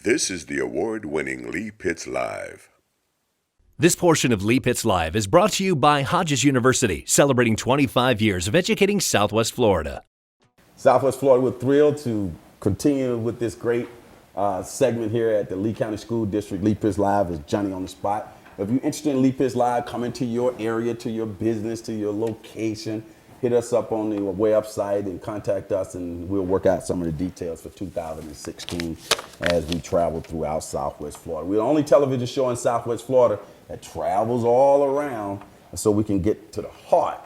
This is the award-winning Lee Pitts Live. This portion of Lee Pitts Live is brought to you by Hodges University, celebrating 25 years of educating Southwest Florida. Southwest Florida, we're thrilled to continue with this great segment here at the Lee County School District. Lee Pitts Live is Johnny on the spot. If you're interested in Lee Pitts Live, come into your area, to your business, to your location, hit us up on the website and contact us, and we'll work out some of the details for 2016 as we travel throughout Southwest Florida. We're the only television show in Southwest Florida that travels all around so we can get to the heart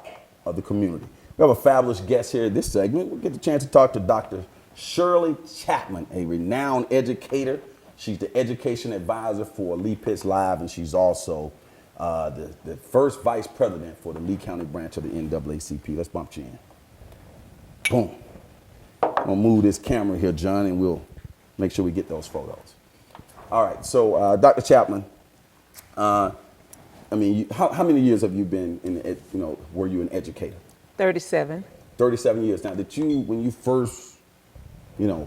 of the community. We have a fabulous guest here in this segment. We'll get the chance to talk to Dr. Shirley Chapman, a renowned educator. She's the education advisor for Lee Pitts Live, and she's also the first vice president for the Lee County branch of the NAACP. Let's bump you in. Boom. I'm gonna move this camera here, John, and we'll make sure we get those photos. All right, so Dr. Chapman, how many years have you been were you an educator? 37. 37 years. Now, did you, when you first,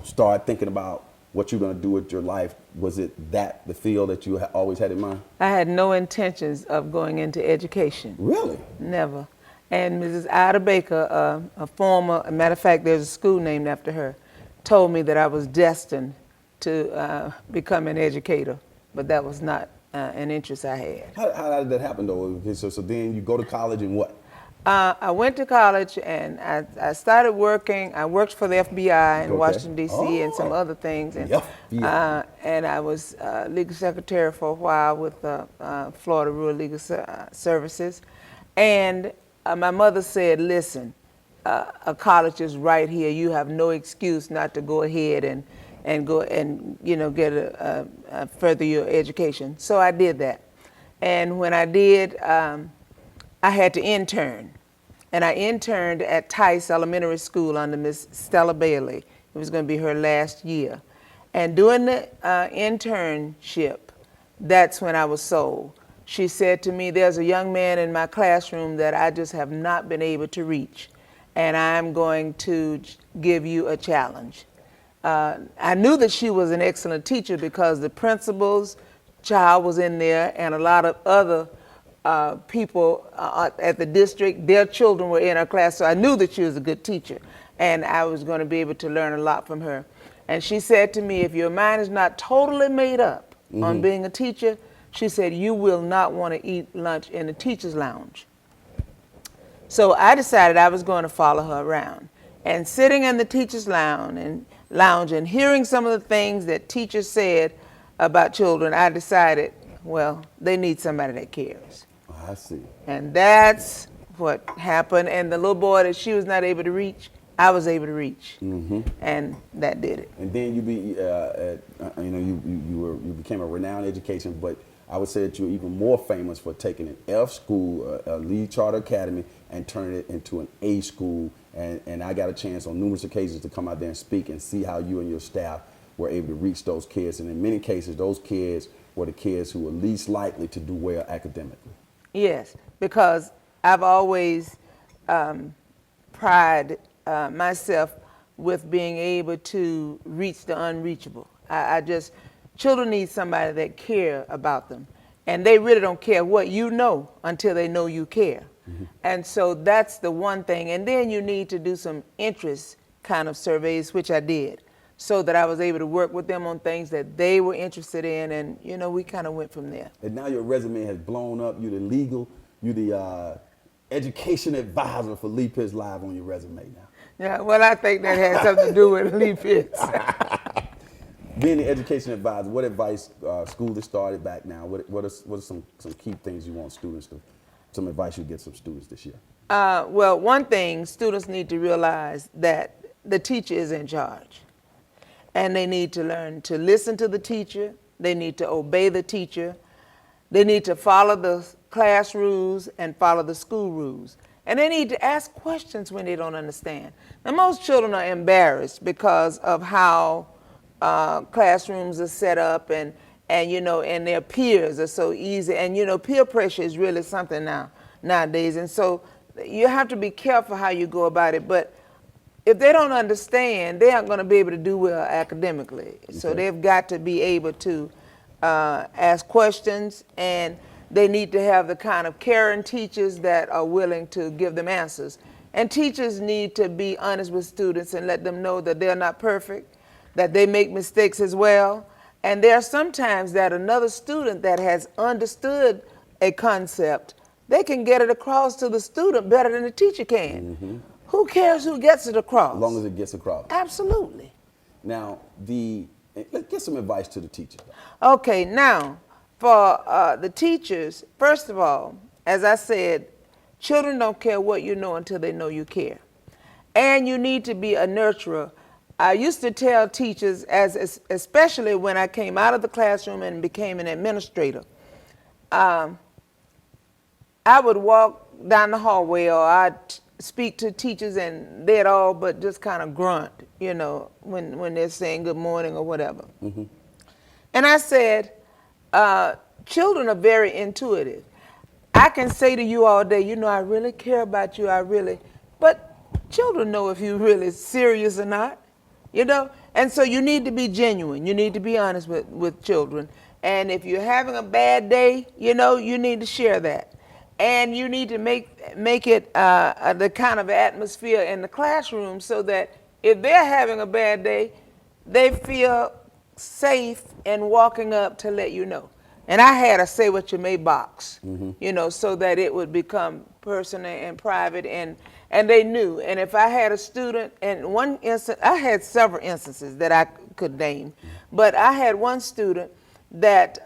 start thinking about what you're going to do with your life, was it the field that you always had in mind? I had no intentions of going into education. Really? Never. And Mrs. Ida Baker, a matter of fact, there's a school named after her, told me that I was destined to become an educator, but that was not an interest I had. How did that happen, though? Okay, so then you go to college and what? I went to college and I started working. I worked for the FBI in Washington, D.C. and some other things. And, and I was legal secretary for a while with Florida Rural Legal Services. And my mother said, listen, a college is right here. You have no excuse not to go ahead and go and get a further your education. So I did that. And when I did, I had to intern, and I interned at Tice Elementary School under Miss Stella Bailey. It was going to be her last year. And during the internship, that's when I was sold. She said to me, there's a young man in my classroom that I just have not been able to reach, and I'm going to give you a challenge. I knew that she was an excellent teacher because the principal's child was in there, and a lot of other people at the district, their children were in her class, so I knew that she was a good teacher, and I was going to be able to learn a lot from her. And she said to me, if your mind is not totally made up on being a teacher, she said, you will not want to eat lunch in the teacher's lounge. So I decided I was going to follow her around. And sitting in the teacher's lounge and hearing some of the things that teachers said about children, I decided, well, they need somebody that cares. I see. And that's what happened. And the little boy that she was not able to reach, I was able to reach, and that did it. And then you became a renowned education, but I would say that you're even more famous for taking an F school, a Lee Charter Academy, and turning it into an A school. And I got a chance on numerous occasions to come out there and speak and see how you and your staff were able to reach those kids. And in many cases, those kids were the kids who were least likely to do well academically. Yes, because I've always prided myself with being able to reach the unreachable. Children need somebody that care about them. And they really don't care what you know until they know you care. And so that's the one thing. And then you need to do some interest kind of surveys, which I did, so that I was able to work with them on things that they were interested in, and we kind of went from there. And now your resume has blown up. You're the education advisor for Lee Pitts Live on your resume now. Yeah, well, I think that has something to do with Lee Pitts. Being the education advisor, what advice, school that started back now, what are some key things you want students to, some advice you get some students this year? Well, one thing, students need to realize that the teacher is in charge. And they need to learn to listen to the teacher. They need to obey the teacher. They need to follow the class rules and follow the school rules. And they need to ask questions when they don't understand. Now, most children are embarrassed because of how classrooms are set up, and their peers are so easy. And peer pressure is really something nowadays. And so you have to be careful how you go about it. But if they don't understand, they aren't going to be able to do well academically. So Okay. they've got to be able to ask questions, and they need to have the kind of caring teachers that are willing to give them answers. And teachers need to be honest with students and let them know that they're not perfect, that they make mistakes as well. And there are sometimes that another student that has understood a concept, they can get it across to the student better than the teacher can. Who cares who gets it across? As long as it gets across. Absolutely. Now, let's get some advice to the teachers. Okay, now, for the teachers, first of all, as I said, children don't care what you know until they know you care. And you need to be a nurturer. I used to tell teachers, especially when I came out of the classroom and became an administrator, I would walk down the hallway, or I'd speak to teachers and they'd all but just kind of grunt, you know, when they're saying good morning or whatever. And I said, children are very intuitive. I can say to you all day, you know, I really care about you, but children know if you're really serious or not, you know? And so you need to be genuine. You need to be honest with children. And if you're having a bad day, you know, you need to share that. And you need to make it the kind of atmosphere in the classroom so that if they're having a bad day, they feel safe in walking up to let you know. And I had a say what you may box, you know, so that it would become personal and private, and they knew. And if I had a student, and one instance, I had several instances that I could name, but I had one student that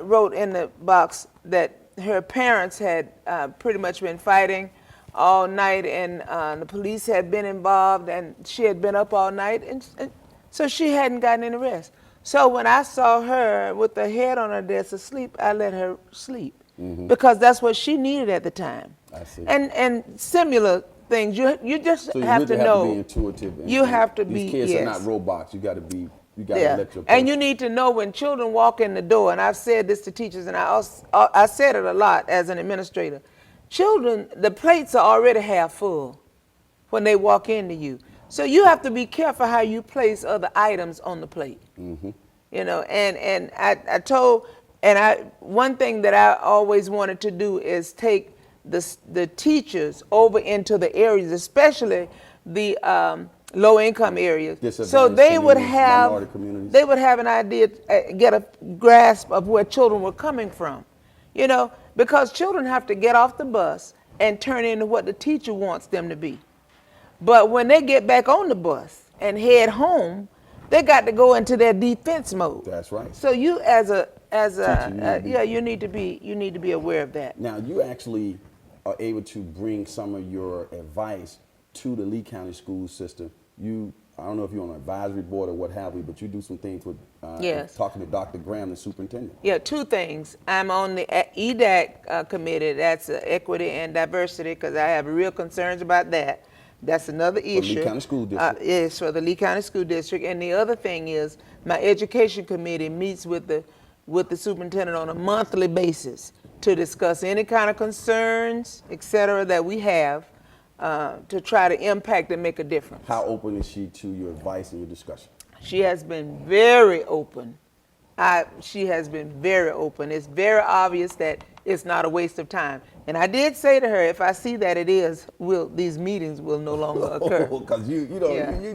wrote in the box that her parents had pretty much been fighting all night, and the police had been involved, and she had been up all night, and so she hadn't gotten any rest. So when I saw her with her head on her desk asleep, I let her sleep because that's what she needed at the time. I see. And similar things, you just So you have really to know. To be intuitive. You have to be. These kids yes. are not robots. You got to be. You got to Yeah. let your. And you need to know when children walk in the door, and I've said this to teachers, and I said it a lot as an administrator. Children, the plates are already half full when they walk into you. So you have to be careful how you place other items on the plate. You know, and I told, one thing that I always wanted to do is take the teachers over into the areas, especially the low-income areas, so they would have an idea, get a grasp of where children were coming from, you know, because children have to get off the bus and turn into what the teacher wants them to be. But when they get back on the bus and head home, they got to go into their defense mode. That's right. So you, you need to be aware of that. Now you actually are able to bring some of your advice to the Lee County school system. I don't know if you're on an advisory board or what have you, but you do some things with yes. talking to Dr. Graham, the superintendent. Yeah, two things. I'm on the EDAC committee. That's equity and diversity, because I have real concerns about that. That's another issue. For Lee County School District. Yes, for the Lee County School District. And the other thing is my education committee meets with the superintendent on a monthly basis to discuss any kind of concerns, et cetera, that we have to try to impact and make a difference. How open is she to your advice and your discussion? She has been very open. She has been very open. It's very obvious that it's not a waste of time. And I did say to her, if I see that it is, these meetings will no longer occur. Because you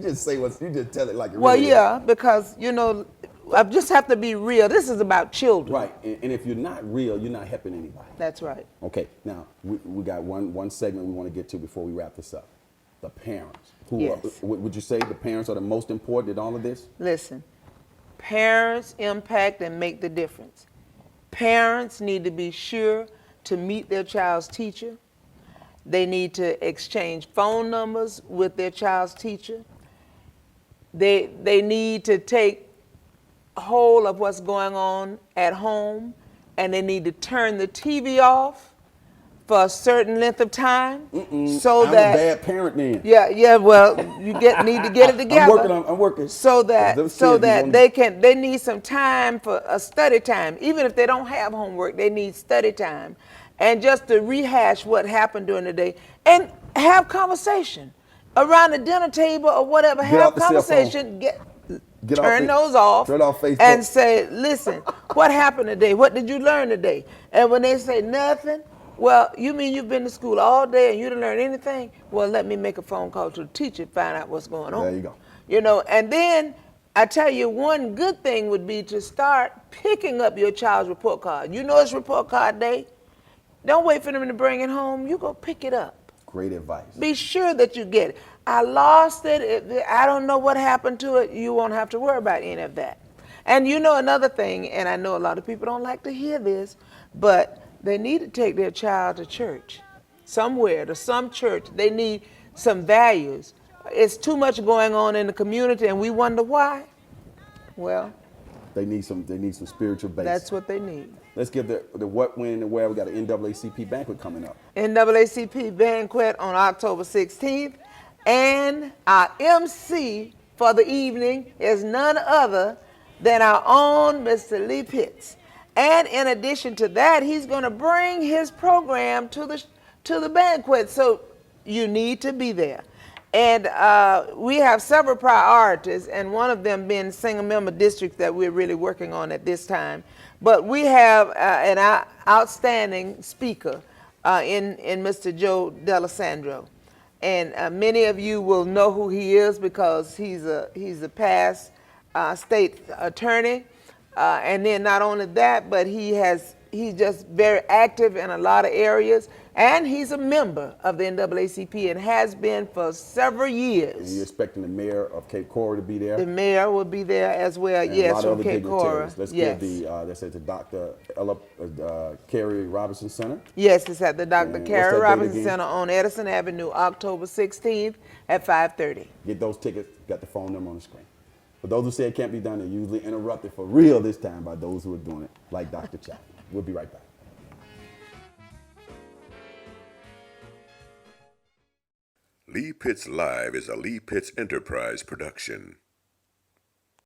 just say you just tell it like it well, really yeah, because, you know, I just have to be real. This is about children. Right, and if you're not real, you're not helping anybody. That's right. Okay, now we got one segment we want to get to before we wrap this up. The parents. Yes. Would you say the parents are the most important in all of this? Listen, parents impact and make the difference. Parents need to be sure to meet their child's teacher. They need to exchange phone numbers with their child's teacher. They need to take hold of what's going on at home, and they need to turn the TV off for a certain length of time. So I'm that a bad parent then. Yeah. Well, you need to get it together. I'm working. So that they need some time for a study time. Even if they don't have homework, they need study time, and just to rehash what happened during the day and have conversation. around the dinner table or whatever, Get have off the cell phone. conversation, Get off turn it. those off, Turn off Facebook. and say, listen, what happened today? What did you learn today? And when they say nothing, well, you mean you've been to school all day and you didn't learn anything? Well, let me make a phone call to the teacher, find out what's going on. There you go. You know, and then I tell you, one good thing would be to start picking up your child's report card. You know it's report card day. Don't wait for them to bring it home. You go pick it up. Great advice. Be sure that you get it. I lost it. I don't know what happened to it. You won't have to worry about any of that. And you know another thing, and I know a lot of people don't like to hear this, but they need to take their child to church, somewhere, to some church. They need some values. It's too much going on in the community, and we wonder why. Well, they need some spiritual base. That's what they need. Let's give the what, when, and where. We got an NAACP banquet coming up. NAACP banquet on October 16th. And our MC for the evening is none other than our own Mr. Lee Pitts. And in addition to that, he's going to bring his program to the banquet. So you need to be there. And we have several priorities, and one of them being single member districts that we're really working on at this time. But we have an outstanding speaker in Mr. Joe D'Alessandro. And many of you will know who he is because he's a past state attorney. And then not only that, but he's just very active in a lot of areas. And he's a member of the NAACP and has been for several years. And you're expecting the mayor of Cape Coral to be there? The mayor will be there as well, and yes, from Cape Coral. Let's yes. give that's at the Dr. Ella Carey Robinson Center. Yes, it's at the Dr. And Carey what's that date Robinson again? Center on Edison Avenue, October 16th at 5:30. Get those tickets, got the phone number on the screen. For those who say it can't be done, they're usually interrupted for real this time by those who are doing it, like Dr. Chapman. We'll be right back. Lee Pitts Live is a Lee Pitts Enterprise production.